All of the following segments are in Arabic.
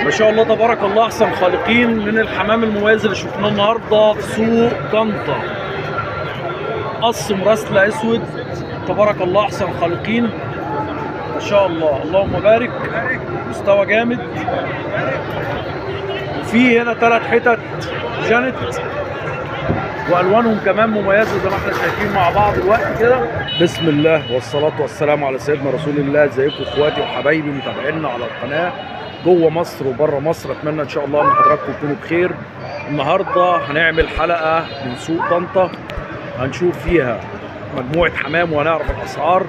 ما شاء الله تبارك الله، احسن خالقين من الحمام المميز اللي شفناه النهارده في سوق طنطا. قص مراسلة اسود تبارك الله، احسن خالقين ما شاء الله، اللهم بارك. مستوى جامد. وفي هنا 3 حتت جانت والوانهم كمان مميزه زي ما احنا شايفين مع بعض دلوقتي كده. بسم الله والصلاه والسلام على سيدنا رسول الله. ازيكم اخواتي وحبايبي متابعينا على القناه جوه مصر وبره مصر. اتمنى ان شاء الله ان حضراتكم تكونوا بخير. النهارده هنعمل حلقه من سوق طنطا، هنشوف فيها مجموعه حمام وهنعرف الاسعار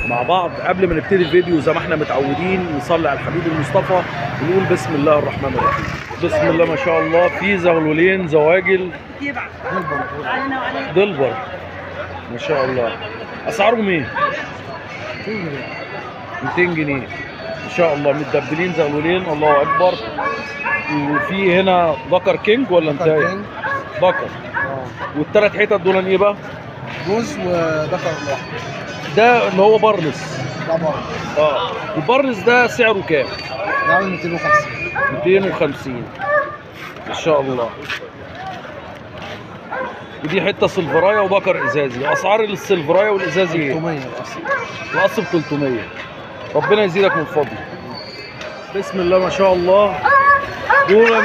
مع بعض. قبل ما نبتدي الفيديو زي ما احنا متعودين نصلي على الحبيب المصطفى ونقول بسم الله الرحمن الرحيم. بسم الله ما شاء الله. في زغلولين زواجل دلبر ما شاء الله. اسعارهم ايه؟ 200 جنيه ما شاء الله. متدبلين زغلولين، الله اكبر. وفي هنا ذكر كينج ولا انتاي؟ ذكر. والثلاث حتت دول ايه بقى؟ جوز وذكر واحد. ده اللي هو برنس طبعا. البرنس ده سعره كام؟ ده عامل 250. 250 ما شاء الله. ودي حته سلفرايه وبكر ازازي. اسعار السلفرايه والازازي ايه؟ 300 القص ب 300. ربنا يزيدك من فضله. بسم الله ما شاء الله. دول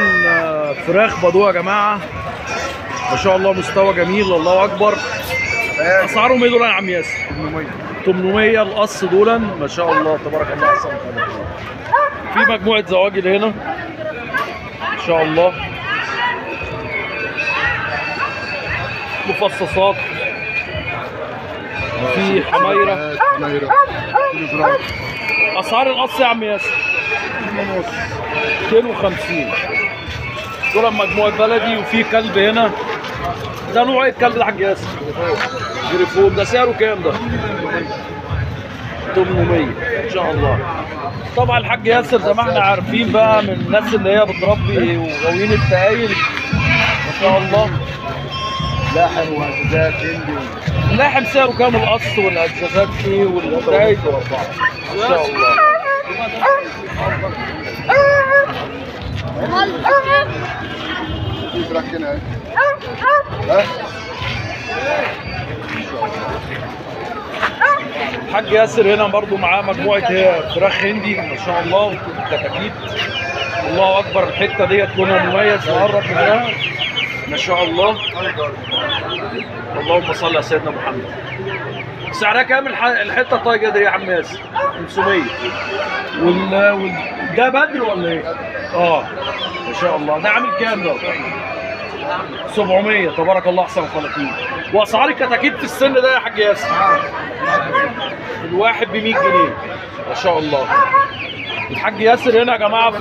فراخ بدو يا جماعه ما شاء الله، مستوى جميل، الله اكبر. اسعارهم ايه دول يا عم ياسر؟ 800 القص دول ما شاء الله تبارك الله، احسن خالق. في مجموعه زواجل هنا ما شاء الله، مفصصات. في حمايره. اسعار القص يا عم ياسر 250 دول مجموعه بلدي. وفي كلب هنا، ده نوع ايه الكلب ده يا حاج ياسر؟ جريفون. ده سعره كام ده؟ 800 ان شاء الله. طبعا الحاج ياسر زي ما احنا عارفين بقى من الناس اللي هي بتربي وغاويين التقايل ما شاء الله. لاحم وهزازات هندي. اللحم سعره كام؟ القص والهزازات ايه والتقايل ما شاء الله. في فراخ هنا. الحاج ياسر هنا برضو معاه مجموعه فراخ هندي ما شاء الله، كتاكيت. الله اكبر. الحته ديت لونها مميز، نقرب منها ما شاء الله. اللهم صل على سيدنا محمد. سعرها كام الحته الطايجه دي يا عم ياسر؟ 500. ده بدر ولا ايه؟ ما شاء الله. ده عامل كام ده؟ 700 تبارك الله، احسن خالقين. واسعار الكتاكيت في السن ده يا حاج ياسر؟ الواحد ب 100 جنيه ما شاء الله. الحاج ياسر هنا يا جماعه في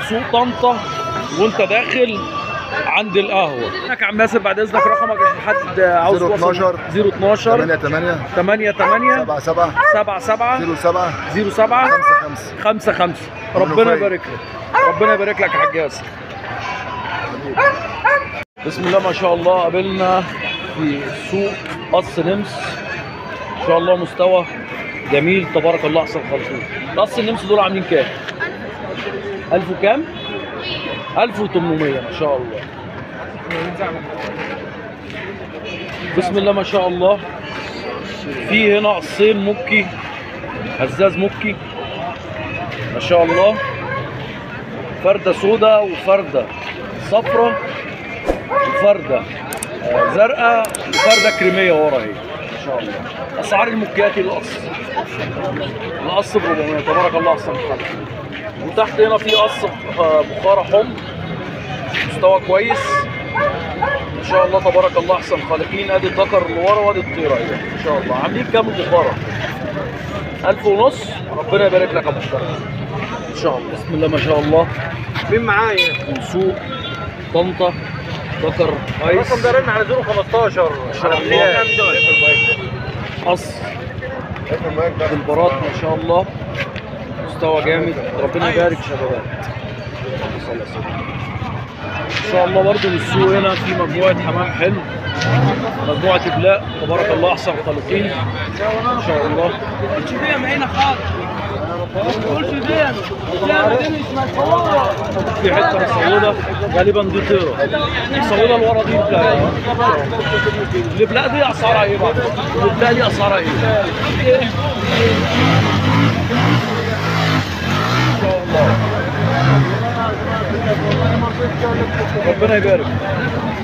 سوق طنطا وانت داخل عند القهوه. هناك يا عم ياسر بعد اذنك رقمك عشان حد عاوز يوصل. 012 88 77 77 07 07 55. 55. ربنا يبارك لك، ربنا يبارك لك يا حاج ياسر. بسم الله ما شاء الله. قابلنا في سوق قص نمس ما شاء الله، مستوى جميل تبارك الله، احسن خالصين. قص النمس دول عاملين كام؟ 1000 وكام؟ 1800 ما شاء الله. بسم الله ما شاء الله. في هنا قصين مكي، هزاز مكي ما شاء الله. فرده سوداء وفرده صفراء وفرده زرقاء وفرده كريميه ورا اهي ما شاء الله. اسعار المكيات القص ب 400 تبارك الله، احسن خالق. وتحت هنا في قص بخاره حمر مستوى كويس ما شاء الله تبارك الله، احسن خالقين. ادي الذكر اللي ورا وادي الطيره اهي ما شاء الله. عاملين كام البخاره؟ 1000 ونص. ربنا يبارك لك يا ابو مشترك ان شاء الله. بسم الله ما شاء الله. مين معايا؟ من سوق طنطا ذكر كويس. الرقم ده رن على 015 ما شاء الله. قص بالبراط ما شاء الله، مستوى جامد. ربنا يبارك شباب ان شاء الله. برضه من السوق هنا في مجموعه حمام حلو، مجموعه بلاء تبارك الله، احسن خالقين ما شاء الله. في حته مسوده غالبا دي طيره. المسوده اللي ورا دي بلاقي. اللي بلاقي دي اسعارها ايه بقى؟ اللي بلاقي دي اسعارها ايه؟ ان شاء الله. ربنا يبارك.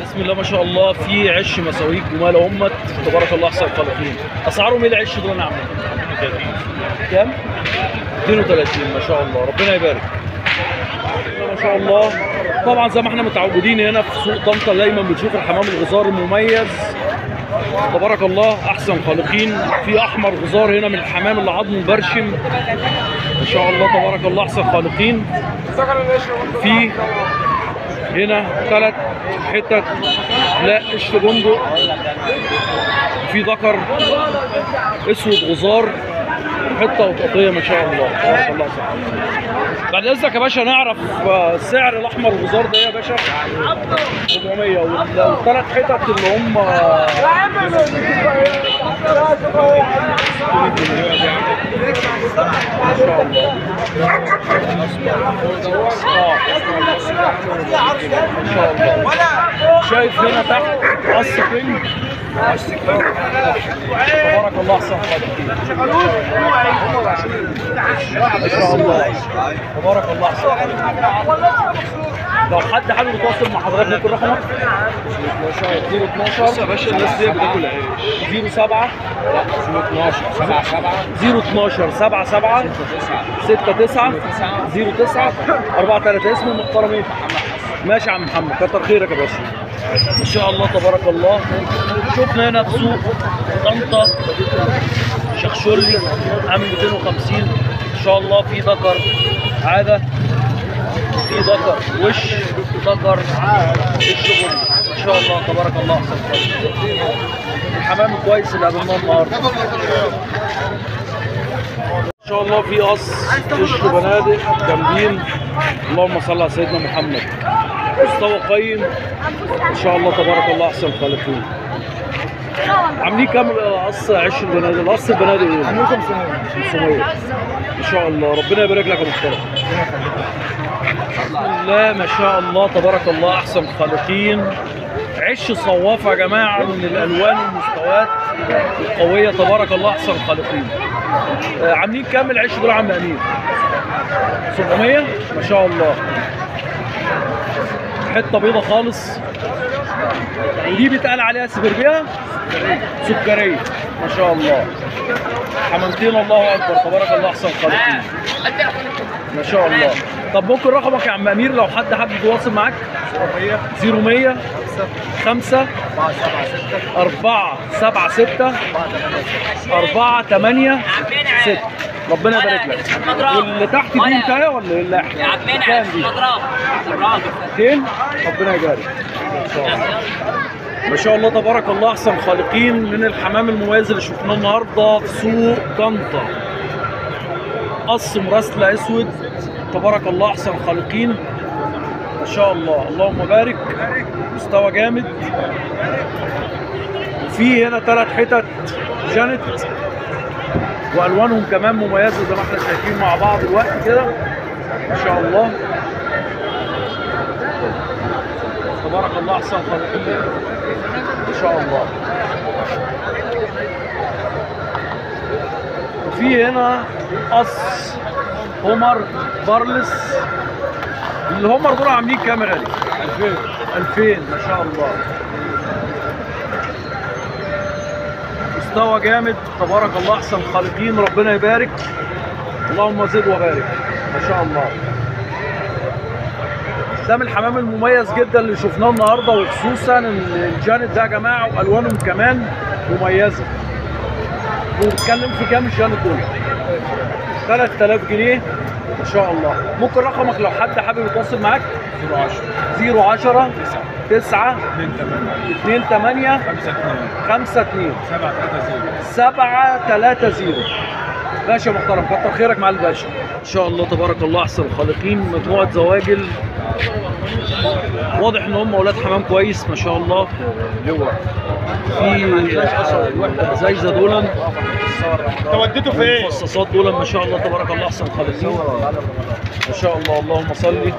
بسم الله ما شاء الله. في عش مساويك جمال امت تبارك الله احسن الخالقين. اسعارهم ايه العش دول يا عم؟ كام؟ 32 ما شاء الله. ربنا يبارك. ما شاء الله. طبعا زي ما احنا متعودين هنا في سوق طنطا دايما بنشوف الحمام الغزار المميز تبارك الله احسن خالقين. في احمر غزار هنا من الحمام اللي عظمه مبرشم ما شاء الله تبارك الله احسن خالقين. في هنا 3 حتت لا قشر بندق. في ذكر اسود غزار حته وتقطيه ما شاء الله تبارك الله. بعد اذنك يا باشا نعرف سعر الاحمر الغزار ده يا باشا؟ 400. والثلاث حتت اللي هم ما شاء الله ما شاء الله. شايف هنا تحت قص فين؟ تبارك الله احسن خالقين ما شاء الله تبارك الله احسن. لو حد حابب يتواصل مع حضرتك ممكن رقمك 012 يا باشا. الناس دي بتاكل عيش 07 012 77 69 09 43. اسمه المحترم ايه؟ ماشي يا عم محمد كتر خيرك يا باشا ان شاء الله تبارك الله. شفنا هنا في سوق طنطا شخشولي عام 250 ان شاء الله. في ذكر عاده، في ذكر وش، ذكر الشغل ان شاء الله تبارك الله احسن خالق. الحمام كويس اللي قابلناه النهارده ان شاء الله. في قص قشر بنادق جامدين اللهم صل على سيدنا محمد. مستوى قيم ان شاء الله تبارك الله احسن الخالقين. عاملين كام قص عش البنادق؟ القص البنادق ايه؟ 500 ان شاء الله. ربنا يبارك لك يا محترم. بسم الله ما شاء الله تبارك الله احسن الخالقين. عش صوافه يا جماعه من الالوان والمستويات القويه تبارك الله احسن الخالقين. عاملين كام العش دول يا عم امير؟ 700 ما شاء الله. حته بيضه خالص. ودي بيتقال عليها سبربيه سكريه ما شاء الله. حمامتين الله اكبر تبارك الله احسن الخالقين ما شاء الله. طب ممكن رقمك يا عم امير لو حد حابب يتواصل معاك؟ 0100 5 4 7 6 4 8 6. ربنا يبارك لك. واللي تحت دي انتهى ولا ايه اللي احنا؟ كام دي؟ 200. ربنا يبارك ما شاء الله تبارك الله احسن خالقين. من الحمام المميز اللي شفناه النهارده في سوق طنطا قص مراسله اسود تبارك الله احسن خالقين ما شاء الله اللهم بارك. مستوى جامد. وفي هنا 3 حتت جانت والوانهم كمان مميزه زي ما احنا شايفين مع بعض دلوقتي كده ما شاء الله تبارك الله احسن خالقين ما شاء الله. وفي هنا قص همر بارلس. الهمر دول عاملين كام يا غالي؟ 2000 ما شاء الله. مستوى جامد تبارك الله احسن خالقين. ربنا يبارك اللهم زد وبارك ما شاء الله. ده من الحمام المميز جدا اللي شفناه النهارده وخصوصا الجانت ده يا جماعه والوانهم كمان مميزه. وبنتكلم في كام الجانت دول؟ 3000 جنيه ما شاء الله. ممكن رقمك لو حد حابب يتواصل معاك؟ 010 9 28 52 730. باشا محترم كتر خيرك مع الباشا ان شاء الله تبارك الله احسن الخالقين. مجموعه زواجل واضح ان هم اولاد حمام كويس ما شاء الله. في زايزه دول انت وديته فين؟ المفصصات دول ما شاء الله تبارك الله احسن خالصين ما شاء الله. اللهم صل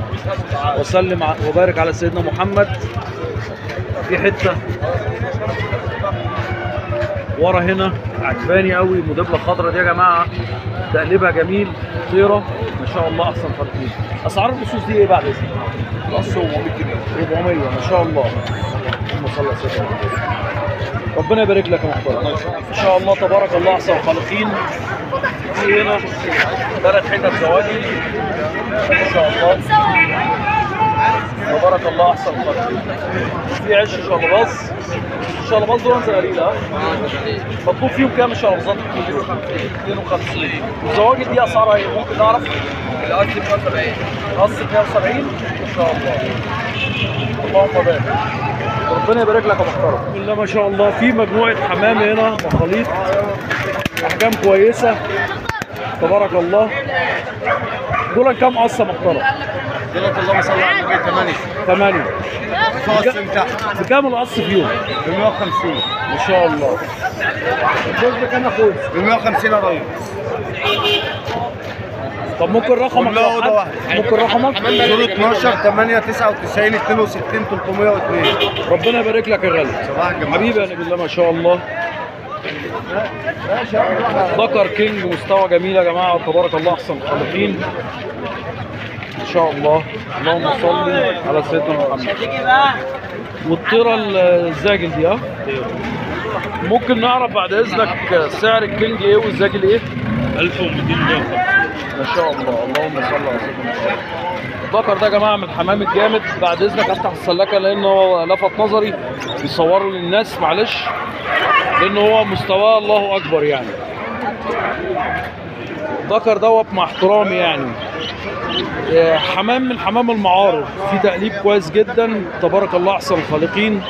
وسلم وبارك على سيدنا محمد. في حته ورا هنا عجباني قوي المدبله الخضراء دي يا جماعه، تقليبها جميل، طيره ما شاء الله احسن خالصين. اسعار الرصوص دي ايه بعد اذنك؟ القص 400 جنيه 400 ما شاء الله. اللهم صل على سيدنا محمد. ربنا يبارك لك يا محترم ان شاء الله تبارك الله احسن خالقين. في هنا 3 حتت زواجي ما شاء الله تبارك الله احسن خالقين. في عش شلباز، الشلباز دول صغيرين ها؟ مطلوب فيهم كام الشلبازات؟ 52. الزواجي دي اسعارها ايه؟ ممكن نعرف؟ القص 170 قص 170 ما شاء الله. اللهم بارك. ربنا يبارك لك يا محترم. بسم الله ما شاء الله. في مجموعه حمام هنا مخاليط احجام كويسه تبارك الله. دول كام قصه محترم؟ دلوقتي اللهم صل على النبي 8. قص من تحت بكام القص فيهم؟ ب 150 ما شاء الله. الجوز بكام يا اخويا؟ ب 150 يا ريس. طب ممكن رقمك؟ كلها أوضة واحدة. ممكن رقمك؟ 012 8 99 62 302. ربنا يبارك لك يا غالي. صباح الجمال حبيبي يا نبي الله ما شاء الله. ذكر كينج مستوى جميل يا جماعه تبارك الله احسن خالقين ان شاء الله. اللهم صل على سيدنا محمد. والطيره الزاجل دي ها؟ ممكن نعرف بعد اذنك سعر الكينج ايه والزاجل ايه؟ 1200 ما شاء الله. اللهم صل على سيدنا محمد. الذكر ده يا جماعه من الحمام الجامد. بعد اذنك افتح السلاكه لانه لفت نظري بيصوروا للناس معلش، لان هو مستواه الله اكبر يعني. الذكر دوت مع احترامي يعني حمام من حمام المعارض، في تقليب كويس جدا تبارك الله احسن الخالقين.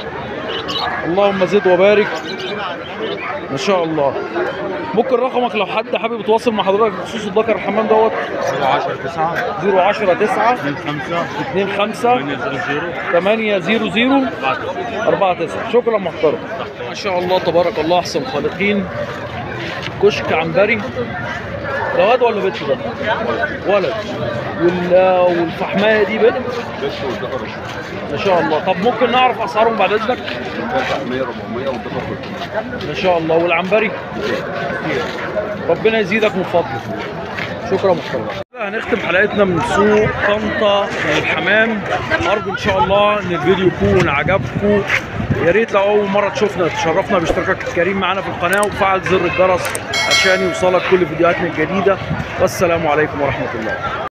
اللهم زد وبارك ما شاء الله. ممكن رقمك لو حد حابب يتواصل مع حضرتك بخصوص الذكر الحمام دوت؟ 010 9 010 9 25 800 49. شكرا محترم ما شاء الله تبارك الله احسن الخالقين. كشك عنبري ده واد ولا بنت ده؟ ولد. والفحمايه دي بنت ما شاء الله. طب ممكن نعرف اسعارهم بعد اذنك؟ 100 400 والدفع ما شاء الله. والعنبري ربنا يزيدك من فضله. شكرا محترم. هنختم حلقتنا من سوق طنطا للحمام. ارجو ان شاء الله ان الفيديو يكون عجبكم. يا ريت لو اول مره تشوفنا تشرفنا باشتراكك الكريم معانا في القناه وفعل زر الجرس عشان يوصلك كل فيديوهاتنا الجديده. والسلام عليكم ورحمه الله.